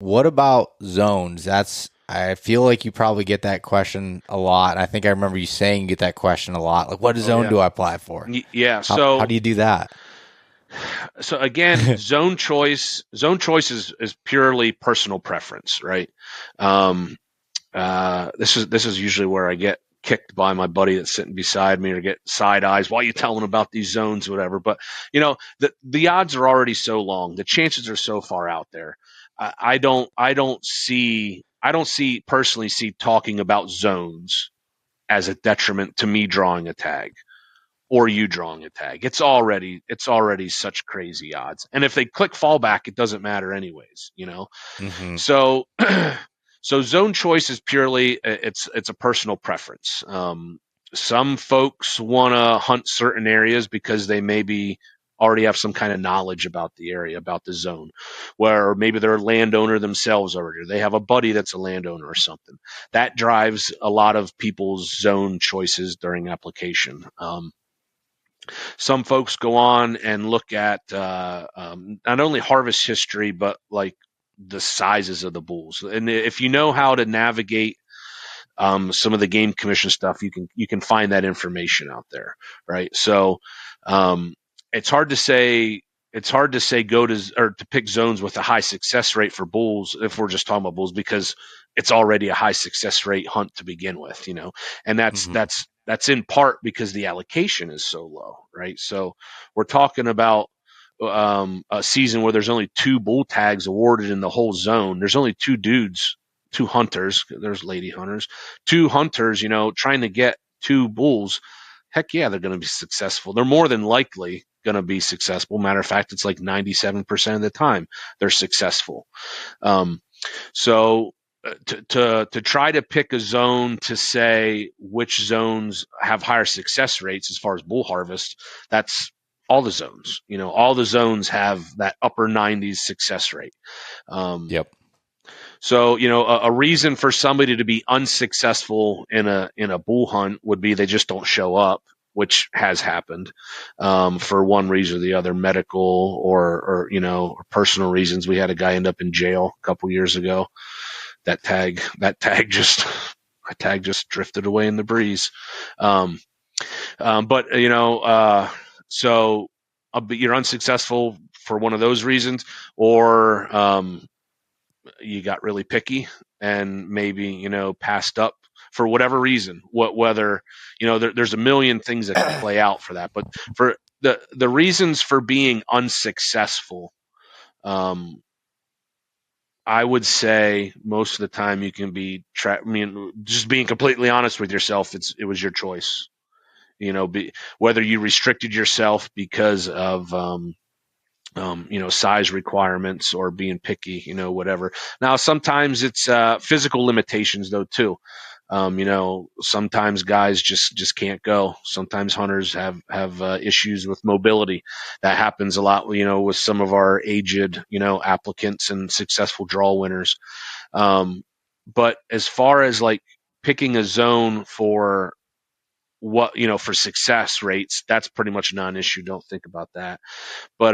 What about zones? I feel like you probably get that question a lot. I think I remember you saying you get that question a lot. Like, what Oh zone yeah. do I apply for? Yeah. How do you do that? So again, zone choice is purely personal preference, right? Um, this is usually where I get kicked by my buddy that's sitting beside me or get side eyes. Why are you telling about these zones, whatever? But the odds are already so long. The chances are so far out there. I don't see personally see talking about zones as a detriment to me drawing a tag or you drawing a tag. It's already such crazy odds. And if they click fallback, it doesn't matter anyways. Hmm. So so zone choice is purely it's a personal preference. Some folks want to hunt certain areas because they maybe already have some kind of knowledge about the area, about the zone, where maybe they're a landowner themselves already, or they have a buddy that's a landowner or something. That drives a lot of people's zone choices during application. Some folks go on and look at not only harvest history, but like the sizes of the bulls. And if you know how to navigate some of the game commission stuff, you can find that information out there, right? So um, it's hard to say. It's hard to say go to or to pick zones with a high success rate for bulls if we're just talking about bulls because it's already a high success rate hunt to begin with. And that's Hmm. that's that's in part because the allocation is so low, right? So we're talking about a season where there's only two bull tags awarded in the whole zone. There's only two dudes, two hunters. There's lady hunters, two hunters. Trying to get two bulls. Heck yeah, they're going to be successful. They're more than likely going to be successful. Matter of fact, it's like 97% of the time they're successful. Um, so to try to pick a zone to say which zones have higher success rates as far as bull harvest, that's all the zones. All the zones have that upper 90s success rate. Um, Yep. so a reason for somebody to be unsuccessful in a bull hunt would be they just don't show up, which has happened for one reason or the other, medical or personal reasons. We had a guy end up in jail a couple years ago. That tag just drifted away in the breeze. Um, but so but you're unsuccessful for one of those reasons, or you got really picky and maybe passed up for whatever reason. Whether there's a million things that can play out for that, but for the reasons for being unsuccessful, um, I would say most of the time you can be just being completely honest with yourself. It was your choice. Whether you restricted yourself because of size requirements or being picky, whatever. Now, sometimes it's physical limitations though too. Sometimes guys just can't go. Sometimes hunters have issues with mobility. That happens a lot, with some of our aged, applicants and successful draw winners. But as far as like picking a zone for for success rates, that's pretty much non-issue. Don't think about that. But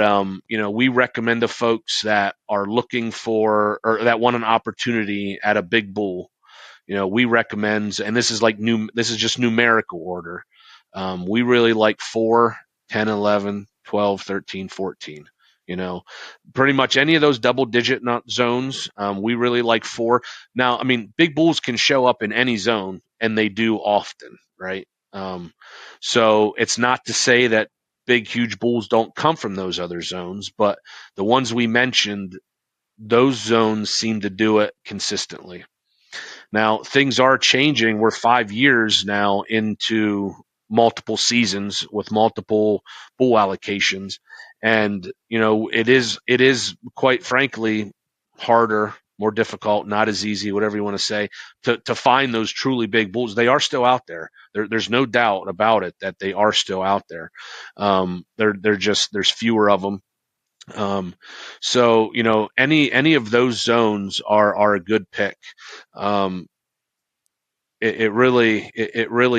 we recommend to folks that are looking for or that want an opportunity at a big bull. We recommend, and this is just numerical order. We really like 4, 10, 11, 12, 13, 14. Pretty much any of those double digit zones. We really like 4. Now, I mean, big bulls can show up in any zone, and they do often, right? So it's not to say that big, huge bulls don't come from those other zones, but the ones we mentioned, those zones seem to do it consistently. Now, things are changing. We're 5 years now into multiple seasons with multiple bull allocations. And, it is quite frankly harder, more difficult, not as easy, whatever you want to say, to find those truly big bulls. They are still out there. There's no doubt about it that they are still out there. There's fewer of them. So any of those zones are a good pick. Um, it really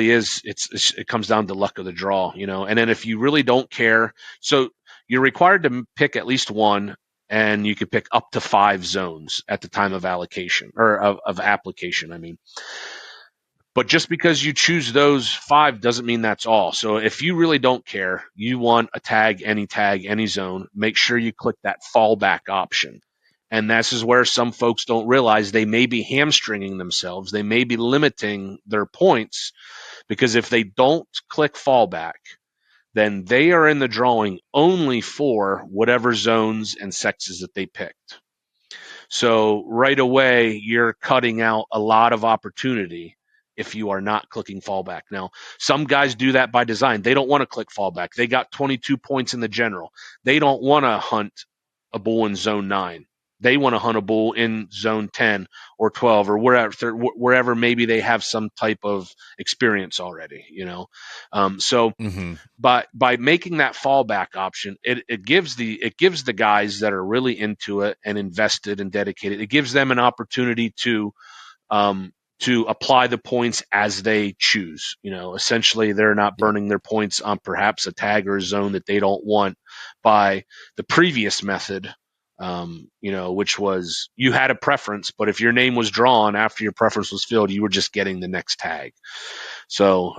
is. It comes down to luck of the draw. And then if you really don't care, so you're required to pick at least one. and you could pick up to 5 zones at the time of allocation or of application. I mean, but just because you choose those 5 doesn't mean that's all. So if you really don't care, you want a tag, any zone, make sure you click that fallback option. And this is where some folks don't realize they may be hamstringing themselves. They may be limiting their points because if they don't click fallback, then they are in the drawing only for whatever zones and sexes that they picked. So right away, you're cutting out a lot of opportunity if you are not clicking fallback. Now, some guys do that by design. They don't want to click fallback. They got 22 points in the general. They don't want to hunt a bull in zone 9. They want to hunt a bull in zone 10 or 12 or wherever maybe they have some type of experience already, you know. So Mm-hmm. by making that fallback option, it gives the guys that are really into it and invested and dedicated, it gives them an opportunity to apply the points as they choose. You know, essentially they're not burning their points on perhaps a tag or a zone that they don't want by the previous method. You know, which was you had a preference, but if your name was drawn after your preference was filled, you were just getting the next tag. So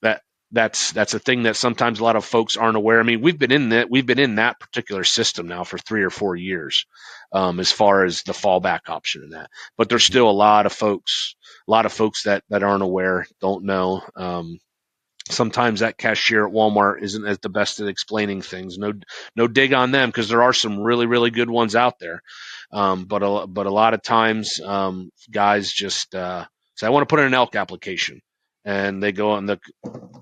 that that's a thing that sometimes a lot of folks aren't aware. I mean, we've been in that particular system now for 3 or 4 years, as far as the fallback option in that. But there's still a lot of folks that aren't aware, don't know. Sometimes that cashier at Walmart isn't as the best at explaining things. No dig on them because there are some really, really good ones out there. But a lot of times, guys just say, I want to put in an elk application. And they go on, the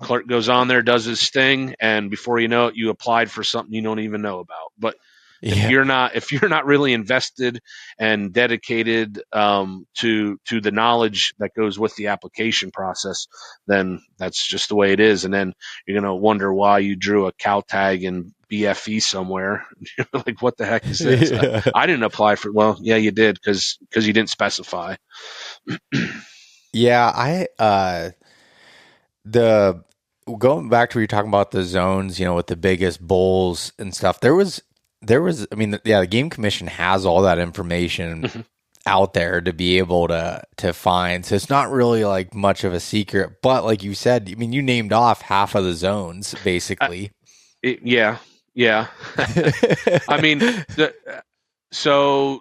clerk goes on there, does his thing, and before you know it, you applied for something you don't even know about. But if you're not really invested and dedicated to the knowledge that goes with the application process, then that's just the way it is. And then you're gonna wonder why you drew a cow tag in BFE somewhere. Like, what the heck is this? I didn't apply for. Well, yeah, you did because you didn't specify. Yeah, the going back to where you're talking about the zones, with the biggest bulls and stuff. I mean, yeah, the Game Commission has all that information out there to be able to find. So it's not really like much of a secret. But like you said, I mean, you named off half of the zones basically. Yeah. I mean, so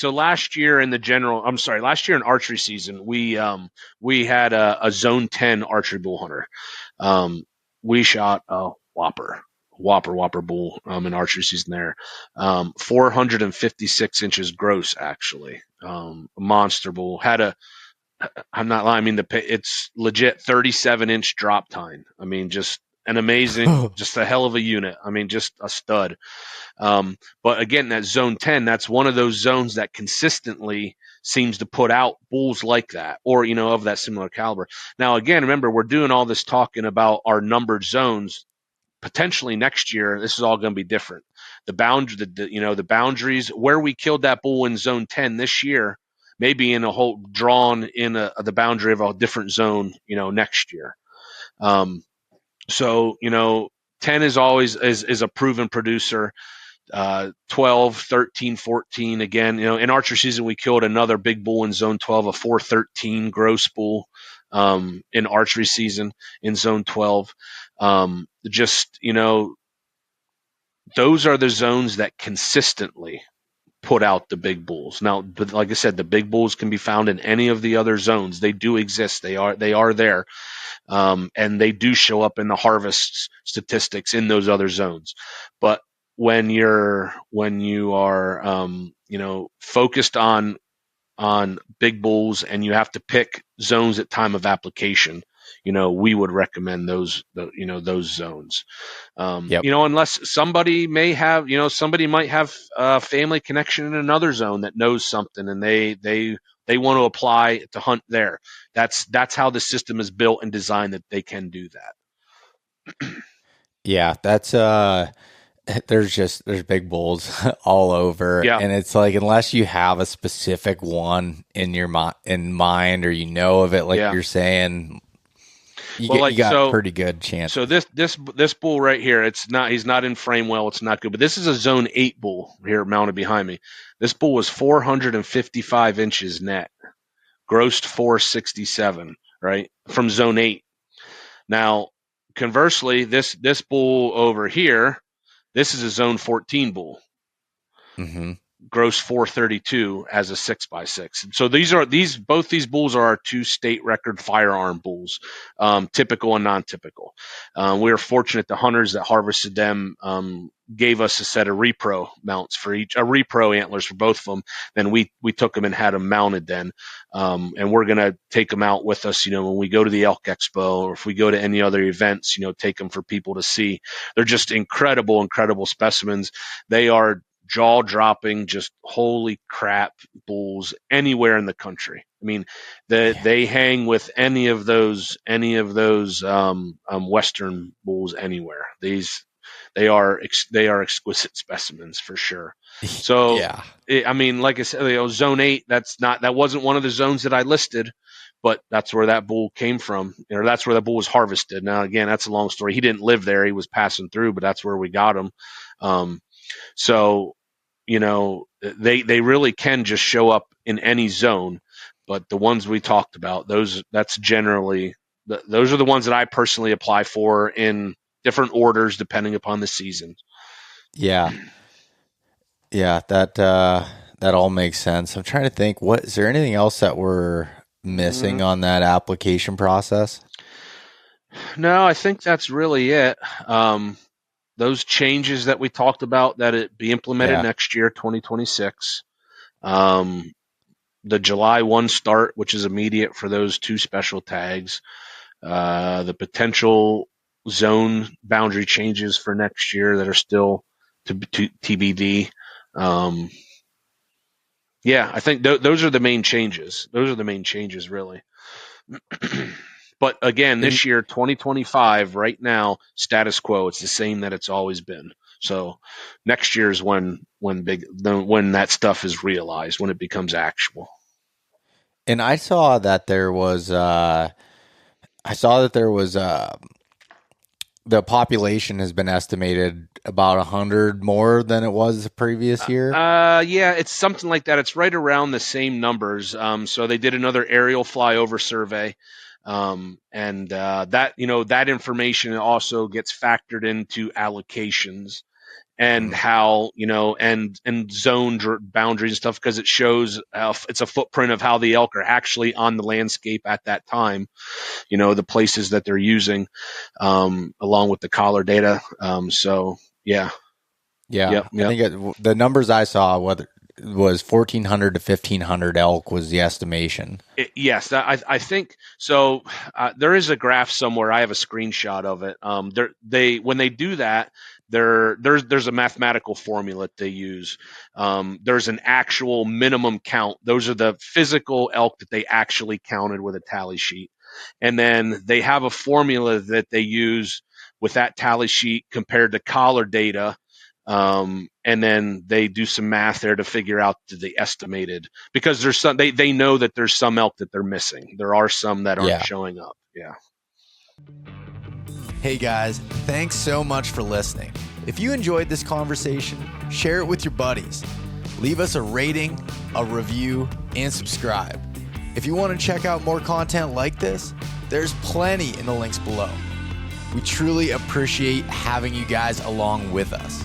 last year in last year in archery season, we had a zone 10 archery bull hunter. We shot a whopper bull in archery season there. 456 inches gross, actually. A monster bull. I'm not lying. I mean, it's legit 37-inch drop tine. I mean, just an amazing, just a hell of a unit. I mean, just a stud. But again, that zone 10, that's one of those zones that consistently seems to put out bulls like that, or, of that similar caliber. Now, again, remember, we're doing all this talking about our numbered zones. Potentially next year, this is all going to be different. The boundaries where we killed that bull in zone 10 this year, maybe in a whole drawn in the boundary of a different zone, next year. So 10 is always is a proven producer. 12, 13, 14. Again, in archery season, we killed another big bull in zone 12, a 413 gross bull in archery season in zone 12. Those are the zones that consistently put out the big bulls. Now, but like I said, the big bulls can be found in any of the other zones. They do exist. They are there. And they do show up in the harvest statistics in those other zones. But when you are focused on big bulls and you have to pick zones at time of application, we would recommend those zones. Yep. Unless somebody might have a family connection in another zone that knows something and they want to apply to hunt there. That's how the system is built and designed, that they can do that. Yeah, that's there's big bulls all over, Yeah. and it's like unless you have a specific one in your in mind or of it, like you're saying. You Well, get you like got so. pretty good chance. So this bull right here, he's not in frame well, it's not good. But this is a zone 8 bull here mounted behind me. This bull was 455 inches net, grossed 467, right? From zone 8. Now, conversely, this bull over here, this is a zone 14 bull. Mm-hmm. Gross 432 as a 6x6. So both these bulls are our 2 state record firearm bulls, typical and non-typical. We were fortunate the hunters that harvested them gave us a set of repro mounts for each, repro antlers for both of them. Then we took them and had them mounted then, and we're gonna take them out with us. When we go to the Elk Expo or if we go to any other events, take them for people to see. They're just incredible specimens. They are jaw dropping, just holy crap bulls anywhere in the country. I mean, they hang with any of those Western bulls anywhere. They are exquisite specimens for sure. So, Yeah. I mean, like I said, zone 8, that wasn't one of the zones that I listed, but that's where that bull came from, or that's where that bull was harvested. Now, again, that's a long story. He didn't live there; he was passing through, but that's where we got him. So, they really can just show up in any zone, but the ones we talked about, those are the ones that I personally apply for in different orders depending upon the season. Yeah. Yeah, that all makes sense. I'm trying to think, is there anything else that we're missing on that application process? No, I think that's really it. Those changes that we talked about, that it be implemented next year, 2026. The July 1 start, which is immediate for those 2 special tags. The potential zone boundary changes for next year that are still to TBD. Yeah, I think those are the main changes. Those are the main changes, really. But again, this year, 2025, right now, status quo. It's the same that it's always been. So next year is when that stuff is realized, when it becomes actual. And I saw that there was the population has been estimated about 100 more than it was the previous year. Yeah, it's something like that. It's right around the same numbers. So they did another aerial flyover survey. And that information also gets factored into allocations and how, and zone boundaries and stuff, because it shows it's a footprint of how the elk are actually on the landscape at that time, the places that they're using, along with the collar data. So yeah. Yeah. Yep. I think the numbers I saw, whether was 1,400 to 1,500 elk was the estimation. Yes, I think so. There is a graph somewhere. I have a screenshot of it. When they do that, there's a mathematical formula that they use. There's an actual minimum count. Those are the physical elk that they actually counted with a tally sheet, and then they have a formula that they use with that tally sheet compared to collar data. And then they do some math there to figure out the estimated, because there's some, they know that there's some elk that they're missing. There are some that aren't showing up. Yeah. Hey guys, thanks so much for listening. If you enjoyed this conversation, share it with your buddies. Leave us a rating, a review, and subscribe. If you want to check out more content like this, there's plenty in the links below. We truly appreciate having you guys along with us.